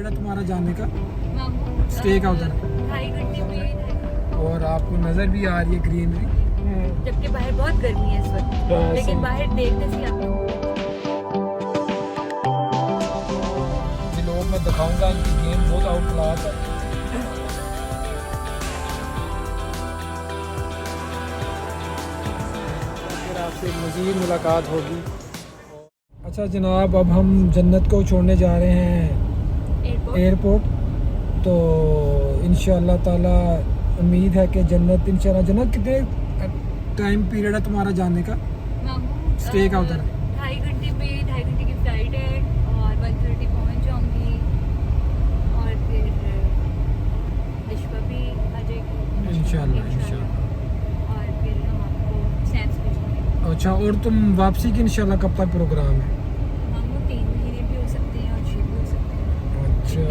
Period है तुम्हारा जाने का? स्टे का उधर 2.5 घंटे में। और आपको नज़र भी आ रही है ग्रीनरी, जबकि बाहर बहुत गर्मी है इस वक्त, लेकिन बाहर देखने से आपको लोग मैं दिखाऊंगा इनकी गेम बहुत आउट क्लास है। फिर आपसे मज़ीद मुलाकात होगी। अच्छा जनाब, अब हम जन्नत को छोड़ने जा रहे हैं एयरपोर्ट। तो इंशाअल्लाह ताला उम्मीद है कि जन्नत कितने टाइम पीरियड है तुम्हारा जाने का? स्टे का उधर 2.5 घंटे में, 2.5 घंटे की फ्लाइट है और 1:30 पहुंच जाऊंगी और फिर विश्वा भी आ जाएगी इंशाअल्लाह। और फिर हम आपको स्नैक्स भेजेंगे। अच्छा, और तुम वापसी की इंशाअल्लाह कब तक प्रोग्राम है? हम वो 3 महीने भी हो सकते हैं और 6 भी हो सकते हैं। अच्छा,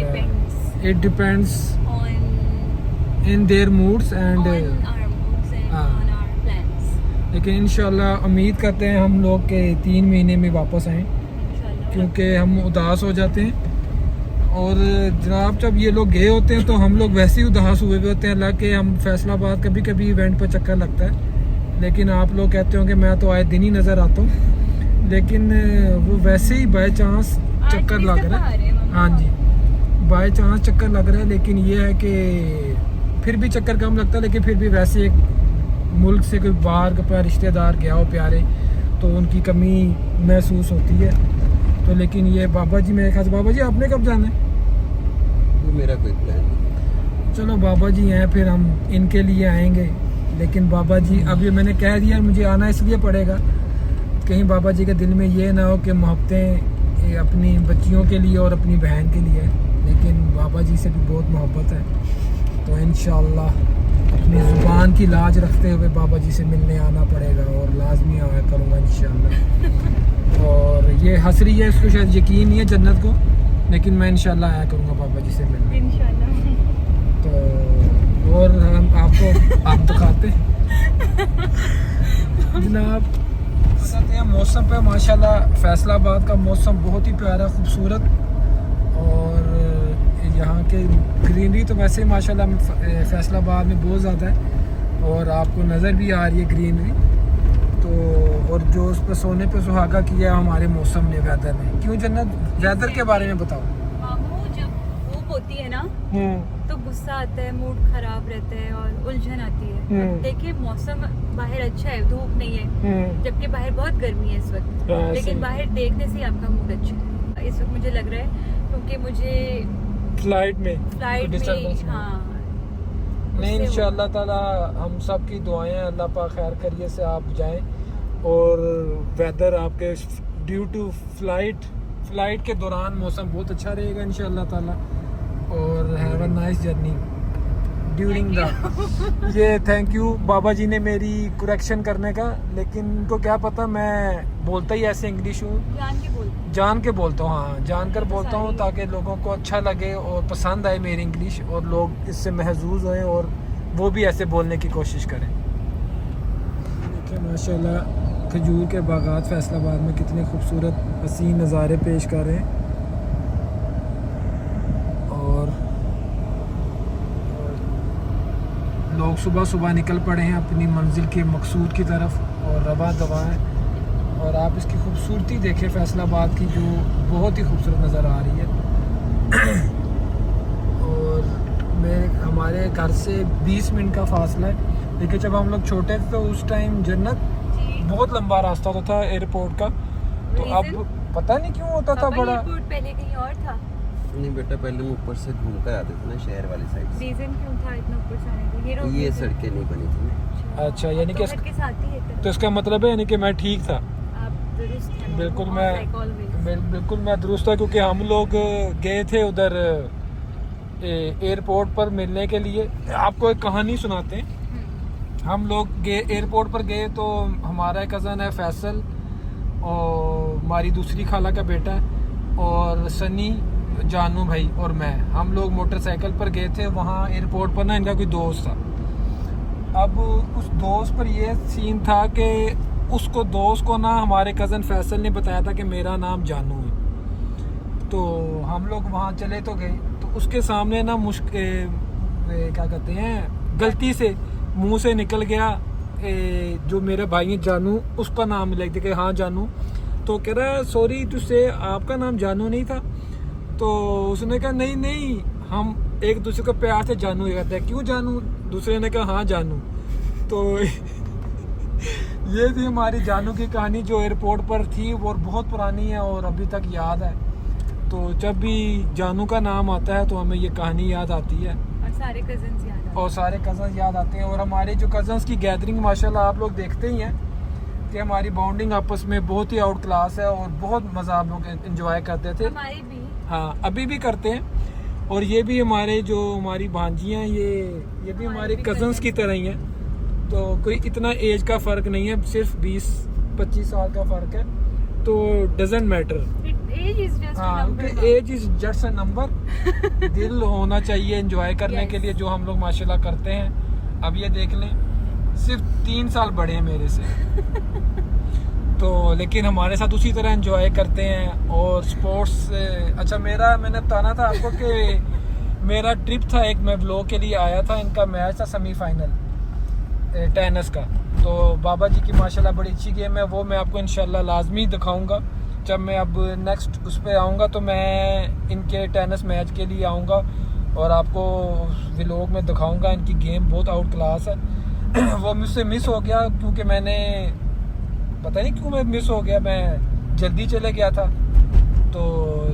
it depends on in their moods and our moods and on our plans। लेकिन इंशाल्लाह उम्मीद करते हैं हम लोग के 3 महीने में वापस आएँ, इंशाल्लाह। क्योंकि हम उदास हो जाते हैं। और जनाब जब ये लोग गए होते हैं तो हम लोग वैसे ही उदास हुए हुए होते हैं। हालांकि हम फैसलाबाद कभी कभी इवेंट पर चक्कर लगता है, लेकिन आप लोग कहते हो कि मैं तो आए दिन ही नज़र आता हूँ, लेकिन वो वैसे ही बाय चांस चक्कर लग रहा है। हाँ जी, बाय चांस चक्कर लग रहा है, लेकिन ये है कि फिर भी चक्कर कम लगता है। लेकिन फिर भी वैसे एक मुल्क से कोई बाहर का रिश्तेदार गया हो प्यारे, तो उनकी कमी महसूस होती है। तो लेकिन ये बाबा जी, मेरे ख्याल से बाबा जी आपने कब जाना है? मेरा कोई प्लान नहीं। चलो बाबा जी हैं, फिर हम इनके लिए आएंगे। लेकिन बाबा जी अब ये मैंने कह दिया, मुझे आना इसलिए पड़ेगा, कहीं बाबा जी के दिल में ये ना हो कि मोहब्बतें अपनी बच्चियों के लिए और अपनी बहन के लिए, लेकिन बाबा जी से भी बहुत मोहब्बत है। तो इंशाअल्लाह अपनी ज़ुबान की लाज रखते हुए बाबा जी से मिलने आना पड़ेगा और लाजमी आया करूँगा इंशाअल्लाह। और ये हंस रही है, इसको शायद यकीन नहीं है जन्नत को, लेकिन मैं इंशाअल्लाह आया करूँगा बाबा जी से मिलने इंशाल्लाह। तो। और हम आपको आप दिखाते जनाब, बताते हैं मौसम पे। माशाल्लाह फैसलाबाद का मौसम बहुत ही प्यारा खूबसूरत, और यहाँ के ग्रीनरी तो वैसे ही माशाल्लाह फैसलाबाद में बहुत ज़्यादा है, और आपको नज़र भी आ रही है ग्रीनरी। तो और जो उस पर सोने पे सुहागा किया हमारे मौसम ने, वेदर ने। क्यों जन्नत, वेदर के बारे में बताओ। मामू जब धूप होती है ना तो गुस्सा आता है, मूड खराब रहता है और उलझन आती है। देखिए मौसम बाहर अच्छा है, धूप नहीं है, जबकि बाहर बहुत गर्मी है इस वक्त, लेकिन बाहर देखने से आपका मूड अच्छा है। इस वक्त मुझे लग रहा है क्योंकि मुझे फ्लाइट में हाँ नहीं, इंशाअल्लाह ताला हम सब की दुआएं हैं, अल्लाह पाक खैर करिए से आप जाएं, और वेदर आपके ड्यू टू फ्लाइट के दौरान मौसम बहुत अच्छा रहेगा इंशाअल्लाह ताला। और have a nice journey during the ये। थैंक यू बाबा जी ने मेरी करेक्शन करने का, लेकिन उनको क्या पता मैं बोलता ही ऐसे इंग्लिश हूँ, जान के बोलता हूँ। हाँ, जानकर बोलता हूँ ताकि लोगों को अच्छा लगे और पसंद आए मेरी इंग्लिश, और लोग इससे महजूज होएं और वो भी ऐसे बोलने की कोशिश करें। देखिए माशाल्लाह खजूर के बागात फैसलाबाद में कितने खूबसूरत हसीन नज़ारे पेश कर रहे हैं। और लोग सुबह सुबह निकल पड़े हैं अपनी मंजिल के मकसूद की तरफ, और रवा दवा है। और आप इसकी खूबसूरती देखें फैसलाबाद की, जो बहुत ही खूबसूरत नज़र आ रही है। और हमारे घर से 20 मिनट का फासला है, लेकिन जब हम लोग छोटे थे तो उस टाइम जन्नत बहुत लंबा रास्ता होता था एयरपोर्ट का। तो अब पता नहीं क्यों होता था बड़ा। एयरपोर्ट पहले कहीं और था। नहीं बेटा, पहले हम ऊपर से घूम कर आते थे ना, शहर वाली साइड से। रीजन क्यों था इतना ऊपर से आने का? ये सड़कें नहीं बनी थी ना। अच्छा, यानी कि के साथ ही है। तो इसका मतलब है यानी कि मैं ठीक था। आप दुरुस्त हैं। बिल्कुल मैं मैं दुरुस्त था, क्योंकि हम लोग गए थे उधर एयरपोर्ट पर मिलने के लिए। आपको एक कहानी सुनाते हैं। हम लोग एयरपोर्ट पर गए तो हमारा कज़न है फैसल, और हमारी दूसरी खाला का बेटा है, और सनी, जानू भाई और मैं, हम लोग मोटरसाइकिल पर गए थे। वहाँ एयरपोर्ट पर ना इनका कोई दोस्त था। अब उस दोस्त पर ये सीन था कि उसको दोस्त को ना हमारे कज़न फैसल ने बताया था कि मेरा नाम जानू है। तो हम लोग वहाँ चले तो गए, तो उसके सामने ना क्या कहते हैं, गलती से मुंह से निकल गया जो मेरे भाई है जानू, उसका नाम लिख दिया कि हाँ जानू। तो कह रहा सॉरी टू से आपका नाम जानू नहीं था। तो उसने कहा नहीं नहीं, हम एक दूसरे को प्यार से जानू कहते हैं, क्यों जानू? दूसरे ने कहा हाँ जानू। तो ये थी हमारी जानू की कहानी जो एयरपोर्ट पर थी, और बहुत पुरानी है और अभी तक याद है। तो जब भी जानू का नाम आता है तो हमें ये कहानी याद आती है, और सारे कजन्स याद आते हैं। और हमारे जो कजन्स की गैदरिंग माशाल्लाह आप लोग देखते ही हैं कि हमारी बॉन्डिंग आपस में बहुत ही आउट क्लास है, और बहुत मज़ा आप लोग एंजॉय करते थे। हमारी भी, हाँ अभी भी करते हैं। और ये भी हमारी भांजी हैं, ये भी हमारे कजन्स की तरह ही हैं। तो कोई इतना एज का फ़र्क नहीं है, सिर्फ 20-25 साल का फ़र्क है, तो doesn't matter. Age is just a हाँ, number. Age is just a number. दिल होना चाहिए एंजॉय करने के लिए, जो हम लोग माशाल्लाह करते हैं। अब ये देख लें, सिर्फ 3 साल बड़े हैं मेरे से। तो लेकिन हमारे साथ उसी तरह एंजॉय करते हैं। और स्पोर्ट्स अच्छा, मैंने बताना था आपको कि मेरा ट्रिप था एक, मैं व्लॉग के लिए आया था, इनका मैच था सेमीफाइनल टेनिस का। तो बाबा जी की माशाल्लाह बड़ी अच्छी गेम है, वो मैं आपको इंशाल्लाह लाजमी दिखाऊंगा। जब मैं अब नेक्स्ट उस पर आऊँगा तो मैं इनके टेनिस मैच के लिए आऊँगा और आपको व्लॉग में दिखाऊंगा। इनकी गेम बहुत आउट क्लास है। वो मुझसे मिस हो गया, क्योंकि मैंने पता नहीं क्यों मैं मिस हो गया, मैं जल्दी चले गया था, तो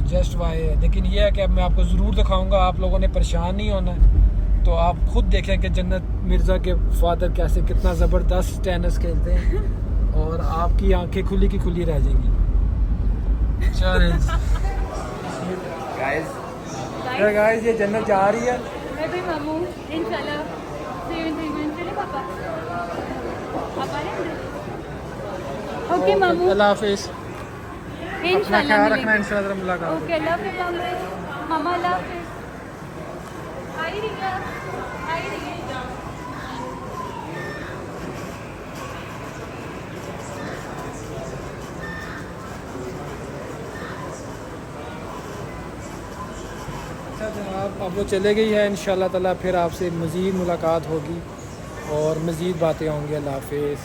जस्ट वाई। लेकिन ये है कि अब मैं आपको ज़रूर दिखाऊंगा, आप लोगों ने परेशान नहीं होना है। तो आप खुद देखें कि जन्नत मिर्ज़ा के फादर कैसे कितना ज़बरदस्त टेनिस खेलते हैं, और आपकी आंखें खुली की खुली रह जाएंगी। गाइस ये जन्नत जा रही है। मैं भी मामू इंशाल्लाह चले पापा ओके मामू, अल्लाह हाफिज़, अपना इंशाल्लाह ख्याल रखना, मिलेंगे। इंशाल्लाह मुलाकात होगी। ओके अल्लाह हाफिज़ मामा, अल्लाह हाफिज़। आई रही है, आई रही है। अच्छा जनाब, अब वो चले गई है, इंशाल्लाह ताला फिर आपसे मज़ीद मुलाकात होगी और मज़ीद बातें होंगी। अल्लाह हाफिज़।